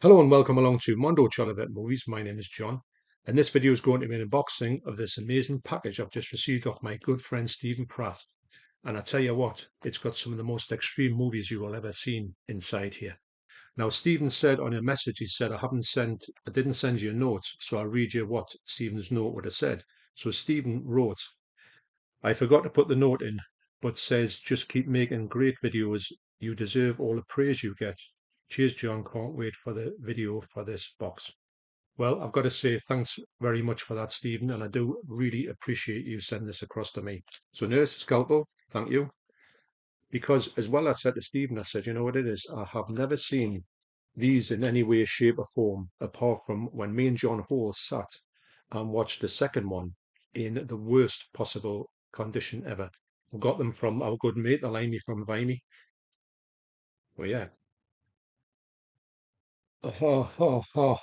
Hello and welcome along to Mondo Chelloveck Movies. My name is John, and this video is going to be an unboxing of this amazing package I've just received off my good friend Stephen Pratt. And I tell you what, it's got some of the most extreme movies you will ever seen inside here. Now, Stephen said on a message, he said, I didn't send you a note, so I'll read you what Stephen's note would have said. So Stephen wrote, I forgot to put the note in, but says just keep making great videos. You deserve all the praise you get. Cheers, John. Can't wait for the video for this box. Well, I've got to say thanks very much for that, Stephen, and I do really appreciate you sending this across to me. So, Nurse Scalpel, thank you. Because as well, I said to Stephen, I said, you know what it is? I have never seen these in any way, shape, or form, apart from when me and John Hall sat and watched the second one in the worst possible condition ever. We got them from our good mate, Alani from Vimy. Well, yeah. Oh, oh, oh.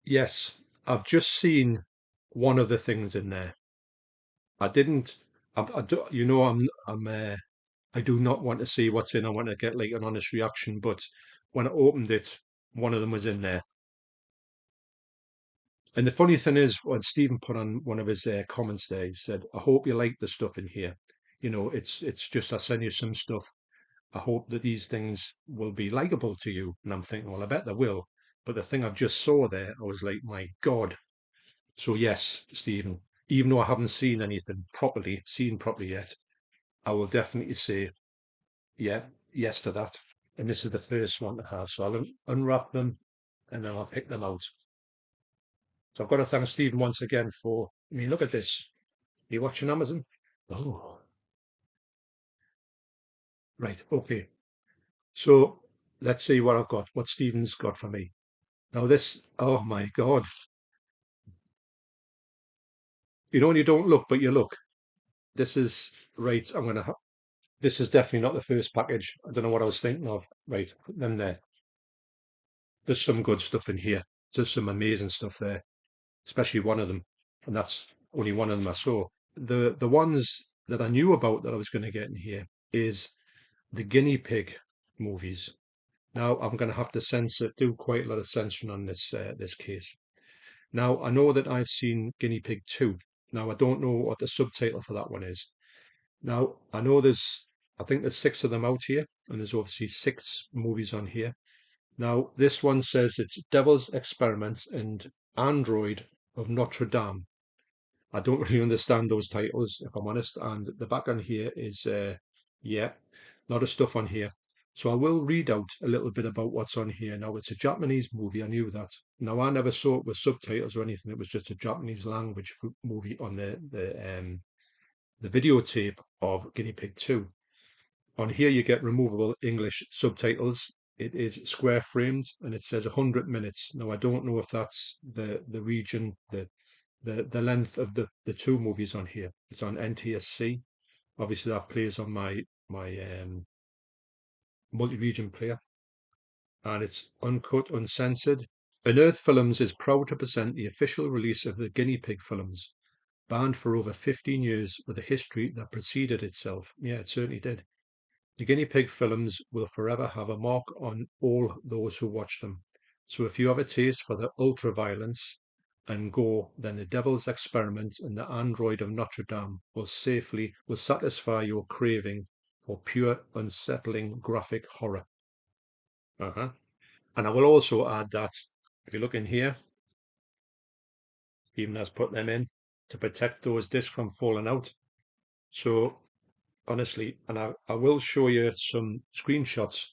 Yes, I've just seen one of the things in there. I didn't. I do, you know, I do not want to see what's in. I want to get like an honest reaction. But when I opened it, one of them was in there. And the funny thing is, when Stephen put on one of his comments there, he said, "I hope you like the stuff in here. You know, it's just I send you some stuff. I hope that these things will be likable to you." And I'm thinking, well, I bet they will. But the thing I've just saw there, I was like, my God. So yes, Stephen, even though I haven't seen properly yet, I will definitely say, yeah, yes to that. And this is the first one to have. So I'll unwrap them and then I'll pick them out. So I've got to thank Stephen once again for, I mean, look at this. Are you watching Amazon? Oh, right. Okay. So let's see what I've got, what Stephen's got for me. Now this, oh my God. You know, when you don't look, but you look. This is, right, this is definitely not the first package. I don't know what I was thinking of. Right, put them there. There's some good stuff in here. There's some amazing stuff there, especially one of them. And that's only one of them I saw. The ones that I knew about that I was going to get in here is the guinea pig movies. Now I'm going to have to do quite a lot of censoring on this case. Now I know that I've seen Guinea Pig 2. Now I don't know what the subtitle for that one is. Now I know I think there's 6 of them out here, and there's obviously 6 movies on here. Now, this one says it's Devil's Experiment and Android of Notre Dame. I don't really understand those titles, if I'm honest. And the back on here is, yeah, a lot of stuff on here. So I will read out a little bit about what's on here. Now, it's a Japanese movie. I knew that. Now, I never saw it with subtitles or anything. It was just a Japanese language movie on the videotape of Guinea Pig 2. On here, you get removable English subtitles. It is square framed and it says 100 minutes. Now, I don't know if that's the region, the length of the 2 movies on here. It's on NTSC. Obviously, that plays on my multi-region player, and it's uncut, uncensored. Unearthed Films is proud to present the official release of the Guinea Pig films, banned for over 15 years with a history that preceded itself. Yeah, it certainly did. The Guinea Pig films will forever have a mark on all those who watch them. So if you have a taste for the ultra-violence and gore, then The Devil's Experiment and The Android of Notre Dame will satisfy your craving for pure, unsettling, graphic horror. And I will also add that if you look in here, even as put them in to protect those discs from falling out. So honestly, and I will show you some screenshots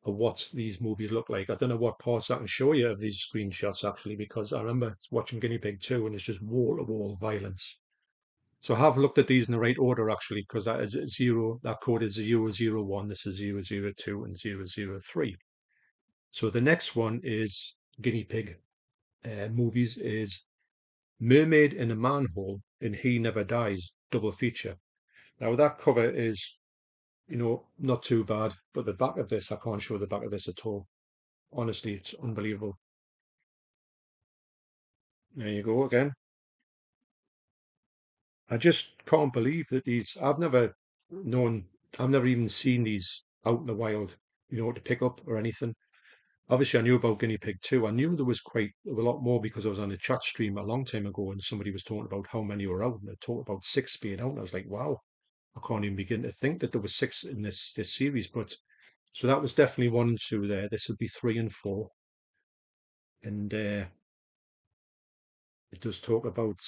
of what these movies look like. I don't know what parts I can show you of these screenshots actually, because I remember watching Guinea Pig 2 and it's just wall-to-wall violence. So I have looked at these in the right order actually, because that code is 001, this is 002 and 003. So the next one is Guinea Pig movies is Mermaid in a Manhole and He Never Dies, double feature. Now that cover is, you know, not too bad, but the back of this, I can't show the back of this at all. Honestly, it's unbelievable. There you go again. I just can't believe that I've never even seen these out in the wild. to pick up or anything. Obviously, I knew about guinea pig too. I knew there was quite a lot more because I was on a chat stream a long time ago and somebody was talking about how many were out and they talked about six being out. And I was like, wow, I can't even begin to think that there was six in this series. But so that was definitely one and two there. This would be three and four. And it does talk about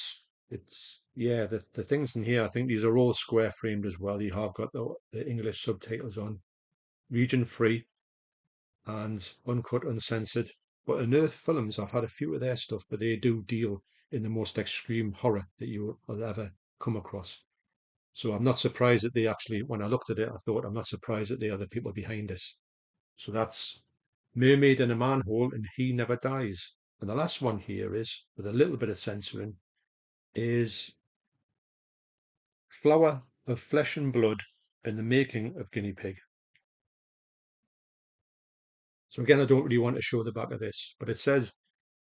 it's yeah the things in here. I think these are all square framed as well. You have got the English subtitles on, region free and uncut, uncensored. But Unearth Films, I've had a few of their stuff, but they do deal in the most extreme horror that you will ever come across. So I'm not surprised that they actually, when I looked at it, I thought I'm not surprised that they are the people behind this. So that's Mermaid in a Manhole and He Never Dies. And the last one here is, with a little bit of censoring, is Flower of Flesh and Blood and the Making of Guinea Pig. So again, I don't really want to show the back of this, but it says,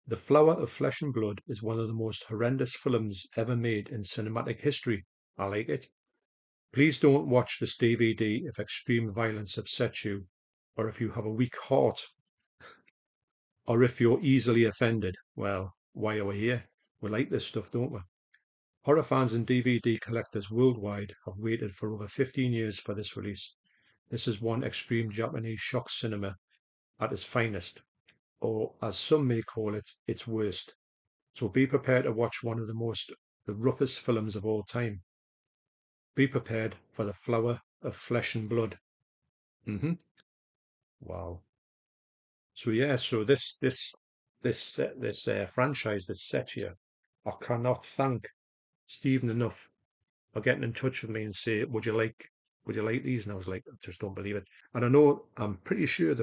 The Flower of Flesh and Blood is one of the most horrendous films ever made in cinematic history. I like it. Please don't watch this DVD if extreme violence upsets you, or if you have a weak heart, or if you're easily offended. Well, why are we here? We like this stuff, don't we? Horror fans and DVD collectors worldwide have waited for over 15 years for this release. This is one extreme Japanese shock cinema at its finest, or as some may call it, its worst. So be prepared to watch one of the roughest films of all time. Be prepared for the flower of flesh and blood. Hmm. Wow. So yeah, so this franchise that's set here, I cannot thank Stephen enough for getting in touch with me and say, would you like these? And I was like, I just don't believe it. And I know, I'm pretty sure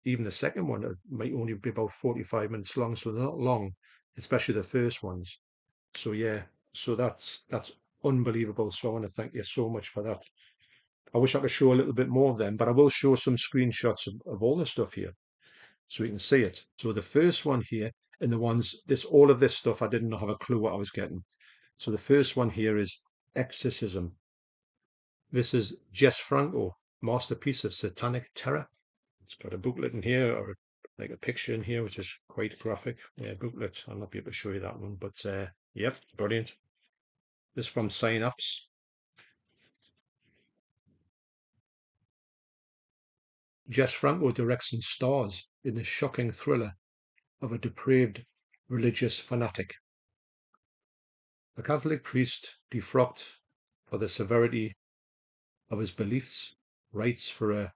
even the second one might only be about 45 minutes long, so they're not long, especially the first ones. So yeah, so that's unbelievable. So I want to thank you so much for that. I wish I could show a little bit more of them, but I will show some screenshots of all the stuff here so you can see it. So the first one here, and the ones all of this stuff I didn't have a clue what I was getting. So the first one here is Exorcism. This is Jess Franco, masterpiece of satanic terror. It's got a booklet in here, or like a picture in here, which is quite graphic. Yeah, booklet. I'll not be able to show you that one, but yep, brilliant. This is from Synapse. Jess Franco directs and stars in the shocking thriller of a depraved religious fanatic. A Catholic priest, defrocked for the severity of his beliefs, writes for a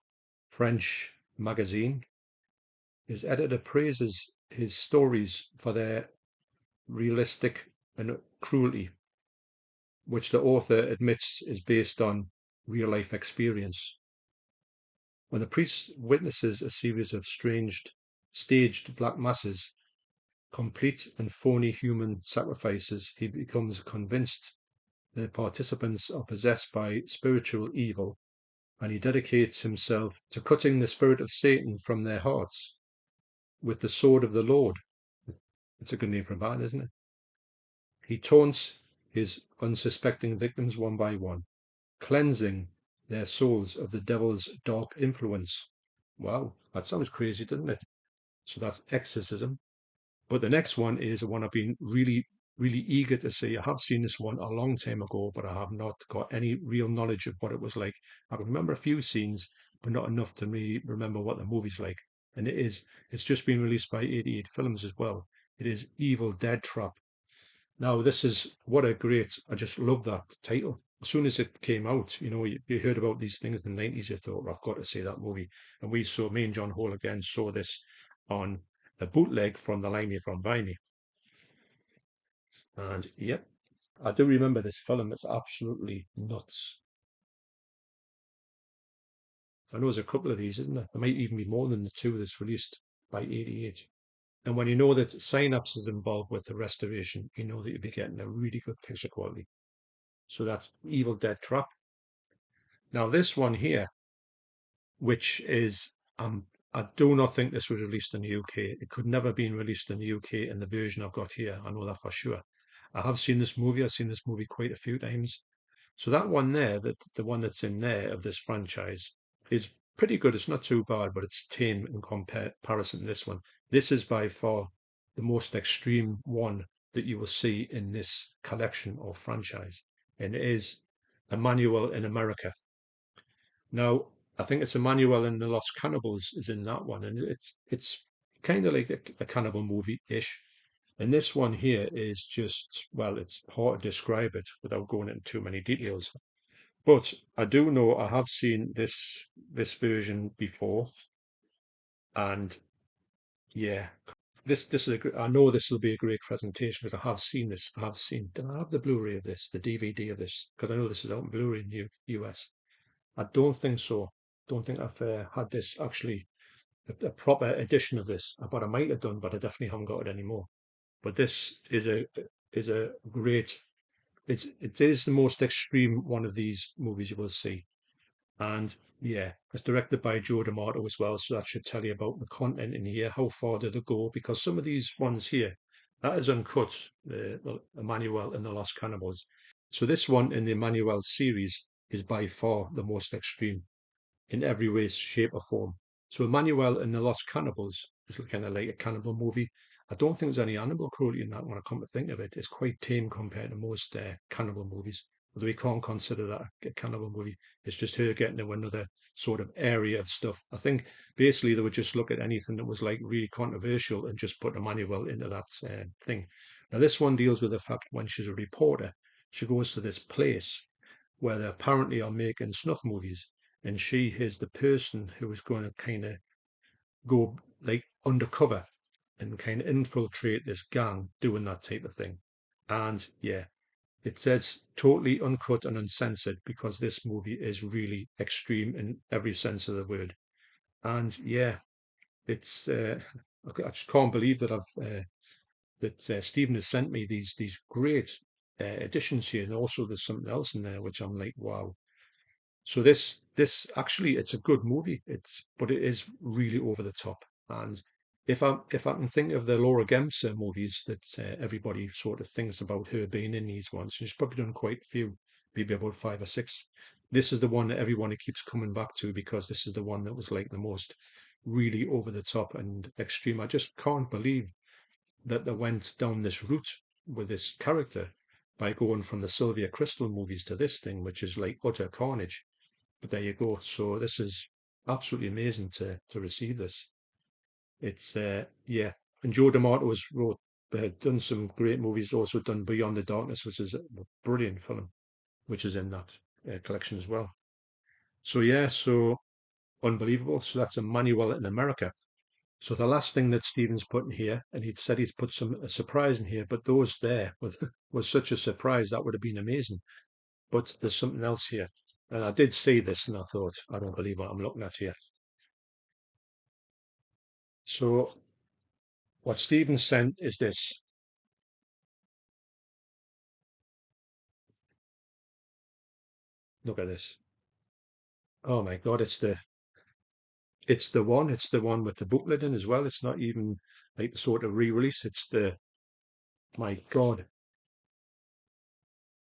French magazine. His editor praises his stories for their realistic and cruelty, which the author admits is based on real life experience. When the priest witnesses a series of staged black masses, complete and phony human sacrifices, he becomes convinced the participants are possessed by spiritual evil, and he dedicates himself to cutting the spirit of Satan from their hearts with the sword of the Lord. It's a good name for a band, isn't it? He taunts his unsuspecting victims one by one, cleansing their souls of the devil's dark influence. Wow, that sounds crazy, doesn't it? So that's Exorcism. But the next one is one I've been really, really eager to see. I have seen this one a long time ago, but I have not got any real knowledge of what it was like. I can remember a few scenes, but not enough to me remember what the movie's like. And it's just been released by 88 Films as well. It is Evil Dead Trap. Now, I just love that title. As soon as it came out, you heard about these things in the 90s, you thought, well, I've got to see that movie. And me and John Hall again saw this on a bootleg from the Limey from Vimey. And yep, I do remember this film. It's absolutely nuts. I know there's a couple of these, isn't there? There might even be more than the two that's released by 88. And when you know that Synapse is involved with the restoration, you know that you'll be getting a really good picture quality. So that's Evil Dead Trap. Now this one here, which is, I do not think this was released in the UK. It could never have been released in the UK in the version I've got here. I know that for sure. I have seen this movie. I've seen this movie quite a few times. So that one there, the one that's in there of this franchise, is pretty good. It's not too bad, but it's tame in comparison to this one. This is by far the most extreme one that you will see in this collection or franchise, and it is Emmanuel in America. Now, I think it's Emmanuel and the Lost Cannibals is in that one, and it's kind of like a cannibal movie-ish. And this one here is just, well, it's hard to describe it without going into too many details. But I do know I have seen this version before, and yeah, this is I know this will be a great presentation because I have seen this. I have seen. Did I have the Blu-ray of this, the DVD of this? Because I know this is out in Blu-ray in US. I don't think so. Don't think I've had this actually a proper edition of this. But I might have done, but I definitely haven't got it anymore. But this is a great. It is the most extreme one of these movies you will see. And yeah, it's directed by Joe D'Amato as well, so that should tell you about the content in here, how far did it go? Because some of these ones here, that is uncut, the Emmanuel and the Lost Cannibals. So this one in the Emmanuel series is by far the most extreme in every way, shape, or form. So Emmanuel and the Lost Cannibals is kind of like a cannibal movie. I don't think there's any animal cruelty in that when I come to think of it. It's quite tame compared to most cannibal movies, although we can't consider that a cannibal movie. It's just her getting into another sort of area of stuff. I think basically they would just look at anything that was like really controversial and just put Emmanuel into that thing. Now this one deals with the fact when she's a reporter, she goes to this place where they apparently are making snuff movies, and she is the person who is going to kind of go like undercover and kind of infiltrate this gang doing that type of thing. And yeah, it says totally uncut and uncensored because this movie is really extreme in every sense of the word. And yeah, it's I just can't believe that Stephen has sent me these great editions here, and also there's something else in there which I'm like, wow. So this actually it's a good movie. But it is really over the top. And if I can think of the Laura Gemser movies that everybody sort of thinks about her being in these ones, she's probably done quite a few, maybe about five or six. This is the one that everyone keeps coming back to because this is the one that was like the most really over the top and extreme. I just can't believe that they went down this route with this character by going from the Sylvia Crystal movies to this thing, which is like utter carnage. But there you go. So this is absolutely amazing to receive this. It's yeah, and Joe D'Amato has wrote done some great movies. Also done Beyond the Darkness, which is a brilliant film, which is in that collection as well. So yeah, so unbelievable. So that's Emmanuel in America. So the last thing that Stephen's put in here, and he'd said he'd put a surprise in here, but those there was such a surprise that would have been amazing. But there's something else here. And I did see this and I thought, I don't believe what I'm looking at here. So what Stephen sent is this. Look at this. Oh my God, it's the one with the booklet in as well. It's not even like the sort of re-release. It's the my God.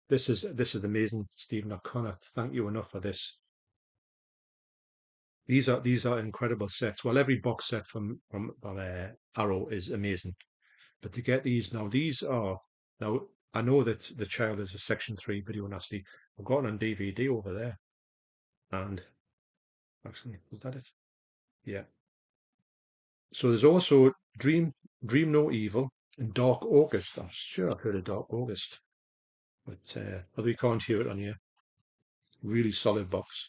This is amazing, Stephen. I cannot thank you enough for this. These are incredible sets. Well, every box set from Arrow is amazing. But to get these now, these are now. I know that the child is a Section 3 video nasty. I've got it on DVD over there, and actually, is that it? Yeah. So there's also Dream No Evil and Dark August. I'm sure I've heard of Dark August, but although you can't hear it on here. Really solid box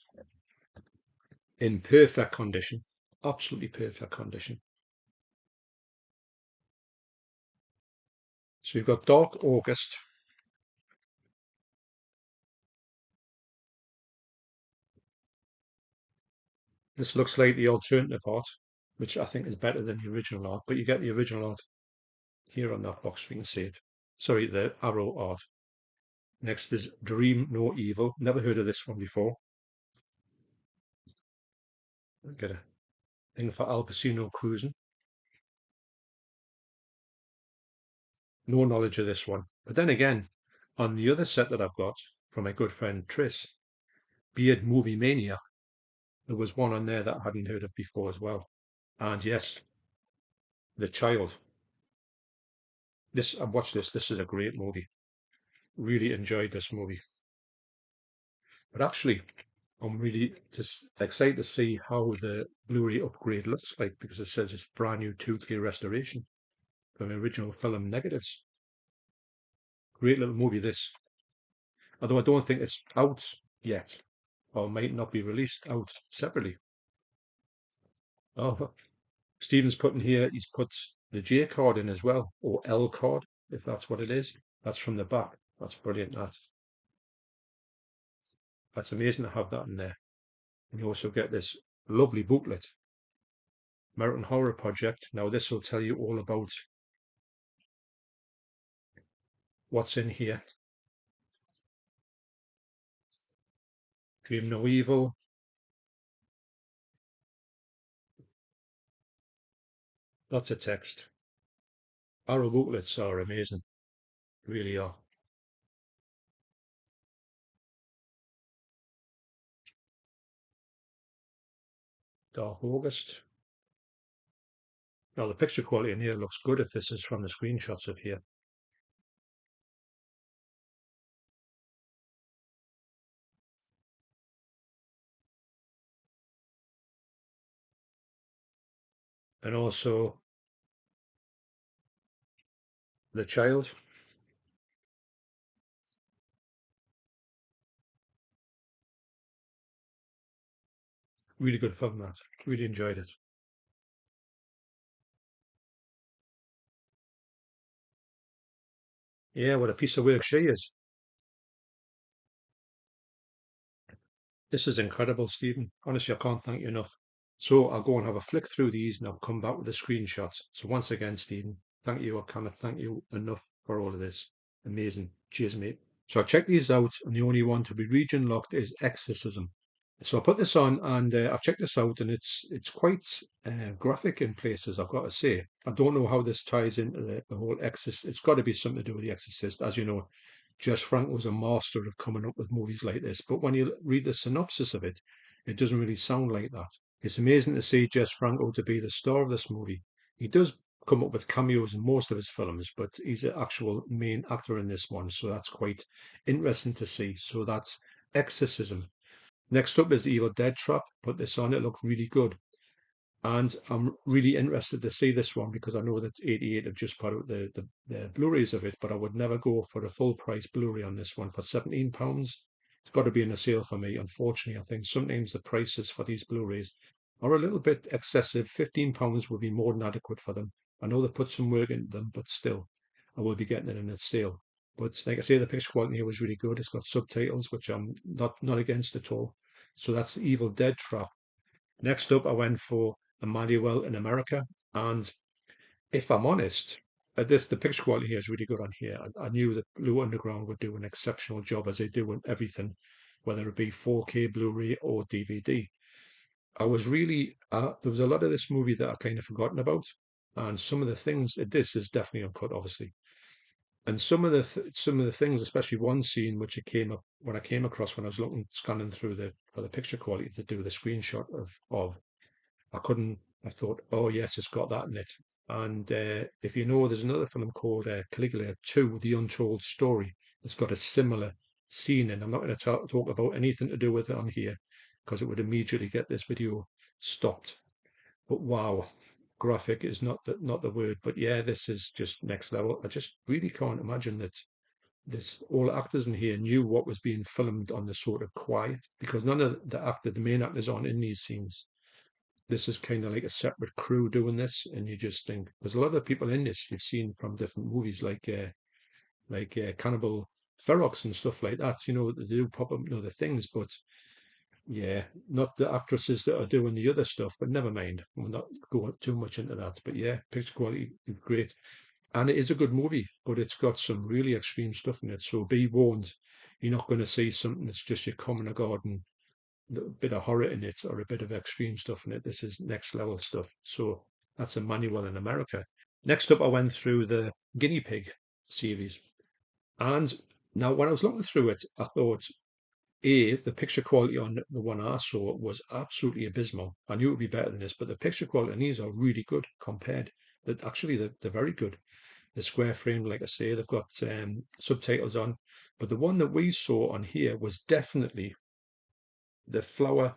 in perfect condition, absolutely perfect condition. So you've got Dark August. This looks like the alternative art, which I think is better than the original art, but you get the original art here on that box. We can see it. Sorry, the Arrow art. Next is Dream No Evil. Never heard of this one before. Get a thing for Al Pacino cruising. No knowledge of this one. But then again, on the other set that I've got from my good friend Tris, Beard Movie Mania, there was one on there that I hadn't heard of before as well. And yes, The Child. This I watched this. This is a great movie. Really enjoyed this movie. But actually, I'm really just excited to see how the Blu-ray upgrade looks like because it says it's brand new 2K restoration from the original film negatives. Great little movie this. Although I don't think it's out yet, or might not be released out separately. Oh, Stephen's putting here, he's put the J card in as well, or L card, if that's what it is. That's from the back. That's brilliant. That's amazing to have that in there. And you also get this lovely booklet, American Horror Project. Now this will tell you all about what's in here. Dream No Evil. Lots of text. Our booklets are amazing. Really are. Dark August. Now the picture quality in here looks good if this is from the screenshots of here. And also The Child. Really good film, that. Really enjoyed it. Yeah, what a piece of work she is. This is incredible, Stephen. Honestly, I can't thank you enough. So I'll go and have a flick through these and I'll come back with the screenshots. So once again, Stephen, thank you. I cannot thank you enough for all of this. Amazing. Cheers, mate. So I checked these out, and the only one to be region locked is Exorcism. So I put this on, and I've checked this out, and it's quite graphic in places, I've got to say. I don't know how this ties into the whole Exorcist. It's got to be something to do with the Exorcist. As you know, Jess Frank was a master of coming up with movies like this. But when you read the synopsis of it, it doesn't really sound like that. It's amazing to see Jess Franco to be the star of this movie. He does come up with cameos in most of his films, but he's the actual main actor in this one, so that's quite interesting to see. So that's Exorcism. Next up is the Evil Dead Trap. Put this on, it looked really good. And I'm really interested to see this one because I know that 88 have just put out the Blu-rays of it, but I would never go for a full price Blu-ray on this one for £17. It's got to be in a sale for me. Unfortunately, I think sometimes the prices for these Blu-rays are a little bit excessive. £15 would be more than adequate for them. I know they put some work into them, but still, I will be getting it in a sale. But like I say, the picture quality here was really good. It's got subtitles, which I'm not against at all. So that's the Evil Dead Trap. Next up, I went for Emmanuel in America. And if I'm honest, the picture quality here is really good on here. I knew that Blue Underground would do an exceptional job as they do with everything, whether it be 4K Blu-ray or DVD. I was really there was a lot of this movie that I kind of forgotten about, and some of the things. This is definitely uncut, obviously, and some of the things, especially one scene which it came up when I came across when I was looking scanning through the for the picture quality to do the screenshot of I couldn't. I thought, oh yes, it's got that in it. And if you know, there's another film called Caligula 2, The Untold Story. It's got a similar scene, and I'm not going to talk about anything to do with it on here because it would immediately get this video stopped. But wow, graphic is not the word. But yeah, this is just next level. I just really can't imagine that this all the actors in here knew what was being filmed on the sort of quiet because none of the main actors aren't in these scenes. This is kind of like a separate crew doing this, and you just think there's a lot of people in this you've seen from different movies, like Cannibal Ferox and stuff like that. You know, they do pop up in other things, but yeah, not the actresses that are doing the other stuff. But never mind, we'll not go too much into that. But yeah, picture quality is great, and it is a good movie, but it's got some really extreme stuff in it. So be warned, you're not going to see something that's just your common garden a bit of horror in it or a bit of extreme stuff in it. This is next level stuff. So that's Emmanuel in America. Next up, I went through the Guinea Pig series. And now, when I was looking through it, I thought, the picture quality on the one I saw was absolutely abysmal. I knew it would be better than this, but the picture quality on these are really good compared. That actually they're very good. The square frame, like I say, they've got subtitles on. But the one that we saw on here was definitely the flower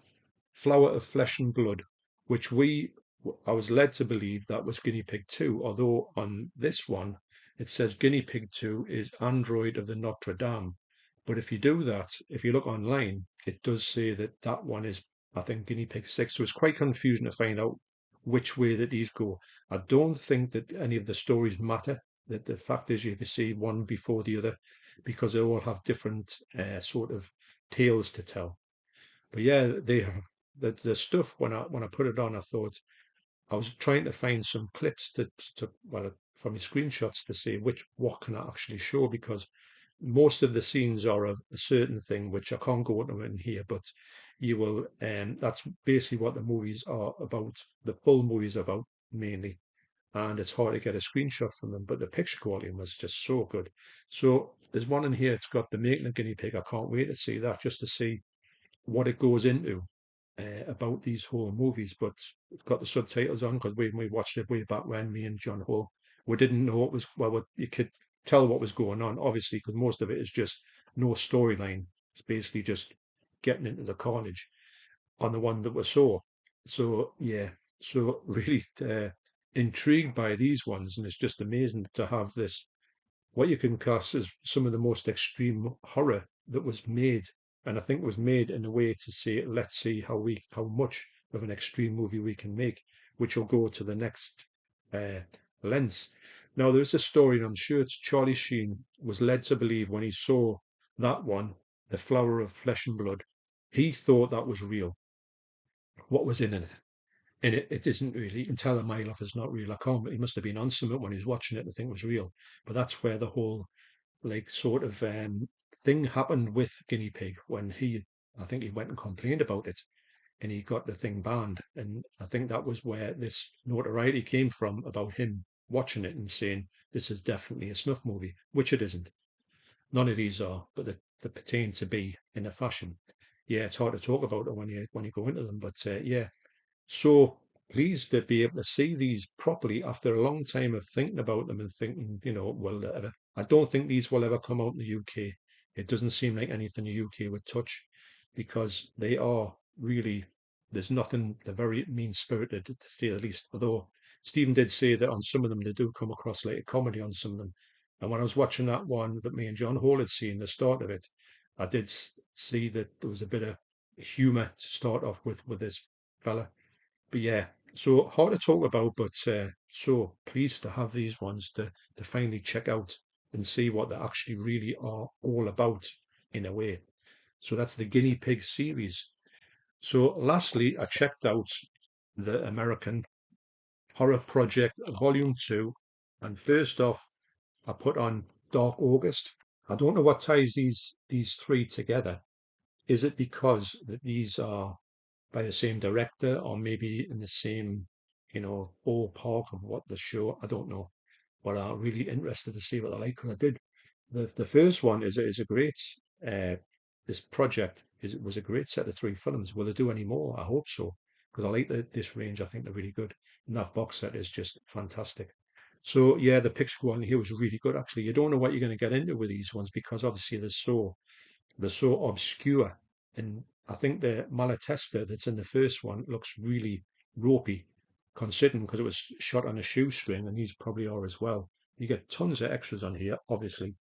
of flesh and blood, which I was led to believe that was Guinea Pig 2, although on this one it says Guinea Pig 2 is Android of the Notre Dame. But if you do that, if you look online, it does say that that one is, I think, Guinea Pig 6. So it's quite confusing to find out which way that these go. I don't think that any of the stories matter. That the fact is, you see one before the other because they all have different sort of tales to tell. But yeah, the stuff when I put it on, I thought I was trying to find some clips to well from the screenshots to see what can I actually show because most of the scenes are of a certain thing which I can't go into in here, but you will that's basically what the movies are about. The full movies are about mainly, and it's hard to get a screenshot from them, but the picture quality was just so good. So there's one in here. It's got the making of guinea pig. I can't wait to see that just to see what it goes into about these whole movies, but it's got the subtitles on because we watched it way back when, me and John Hall, we didn't know what was, well, you could tell what was going on, obviously, because most of it is just no storyline. It's basically just getting into the carnage on the one that we saw. So, yeah, so really intrigued by these ones, and it's just amazing to have this what you can class as some of the most extreme horror that was made, and I think was made in a way to say, let's see how much of an extreme movie we can make, which will go to the next uh, lengths. Now, there's a story, and I'm sure it's Charlie Sheen was led to believe when he saw that one, The Flower of Flesh and Blood, he thought that was real. What was in it? And it isn't really. You can tell a mile off it's not real. I can't. He must have been on something when he was watching it and think it was real. But that's where the whole like sort of thing happened with Guinea Pig when I think he went and complained about it and he got the thing banned. And I think that was where this notoriety came from about him watching it and saying, this is definitely a snuff movie, which it isn't. None of these are, but they pertain to be in a fashion. Yeah, it's hard to talk about it when you go into them, but yeah, so pleased to be able to see these properly after a long time of thinking about them and thinking, I don't think these will ever come out in the UK. It doesn't seem like anything the UK would touch because they are really, there's nothing, they're very mean spirited to say the least. Although Stephen did say that on some of them, they do come across like a comedy on some of them. And when I was watching that one that me and John Hall had seen, the start of it, I did see that there was a bit of humour to start off with this fella, but yeah, so hard to talk about, but so pleased to have these ones to finally check out and see what they actually really are all about in a way. So that's the Guinea Pig series. So lastly, I checked out the American Horror Project Volume 2. And first off, I put on Dark August. I don't know what ties these three together. Is it because that these are by the same director or maybe in the same, ballpark of what the show. I don't know, but I'm really interested to see what I like because I did. The first one is a great. Uh, this project was a great set of three films. Will they do any more? I hope so because I like this range. I think they're really good, and that box set is just fantastic. So yeah, the picture quality here was really good. Actually, you don't know what you're going to get into with these ones because obviously they're so obscure. And I think the Malatesta that's in the first one looks really ropey, considering because it was shot on a shoestring, and these probably are as well. You get tons of extras on here, obviously.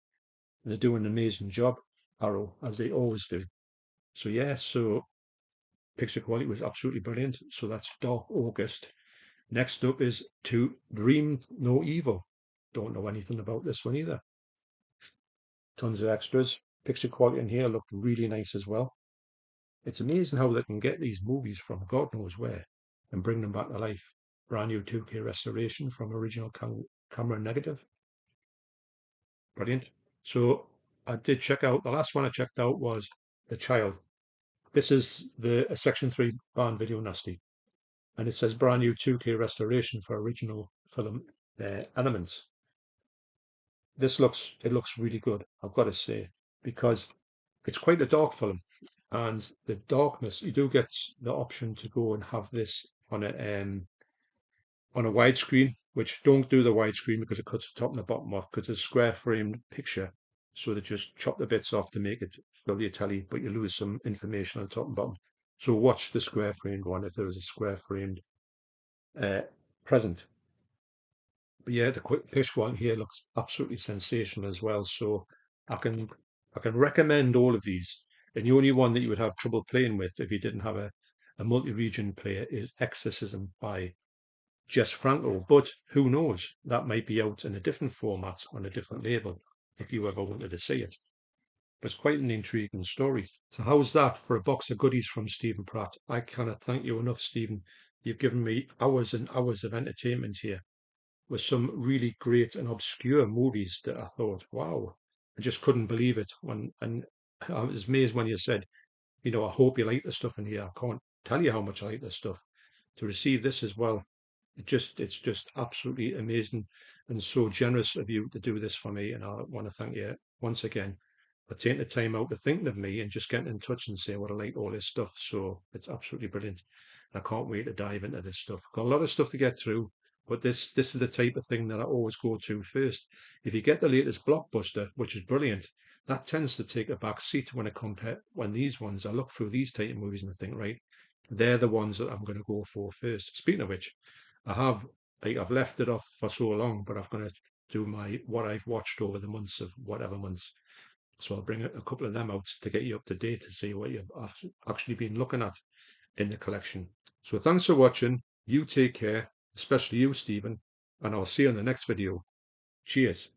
They're doing an amazing job, Arrow, as they always do. So yeah, so picture quality was absolutely brilliant. So that's Dark August. Next up is To Dream No Evil. Don't know anything about this one either. Tons of extras. Picture quality in here looked really nice as well. It's amazing how they can get these movies from God knows where and bring them back to life. Brand new 2K restoration from original camera negative. Brilliant. So I did check out, the last one I checked out was The Child. This is a Section 3 banned video nasty. And it says brand new 2K restoration for original film elements. It looks really good, I've got to say, because it's quite a dark film. and the darkness. You do get the option to go and have this on a widescreen, which don't do the widescreen because it cuts the top and the bottom off because it's a square framed picture. So they just chop the bits off to make it fill your telly, but you lose some information on the top and bottom. So watch the square framed one if there is a square framed uh, present. But yeah, the quick pitch one here looks absolutely sensational as well. So I can I can recommend all of these. And the only one that you would have trouble playing with if you didn't have a multi-region player is Exorcism by Jess Franco. But who knows? That might be out in a different format on a different label if you ever wanted to see it. But it's quite an intriguing story. So how's that for a box of goodies from Stephen Pratt? I cannot thank you enough, Stephen. You've given me hours and hours of entertainment here with some really great and obscure movies that I thought, wow, I just couldn't believe it. And I was amazed when you said, I hope you like the stuff in here. I can't tell you how much I like this stuff. To receive this as well, it's just absolutely amazing and so generous of you to do this for me. And I want to thank you once again for taking the time out to think of me and just getting in touch and say what I like all this stuff. So it's absolutely brilliant. I can't wait to dive into this stuff. Got a lot of stuff to get through, but this is the type of thing that I always go to first. If you get the latest blockbuster, which is brilliant, that tends to take a back seat when these ones. I look through these type of movies and I think, right, they're the ones that I'm going to go for first. Speaking of which, I've left it off for so long, but I'm going to do what I've watched over the months of whatever months. So I'll bring a couple of them out to get you up to date to see what you've actually been looking at in the collection. So thanks for watching. You take care, especially you, Stephen, and I'll see you in the next video. Cheers.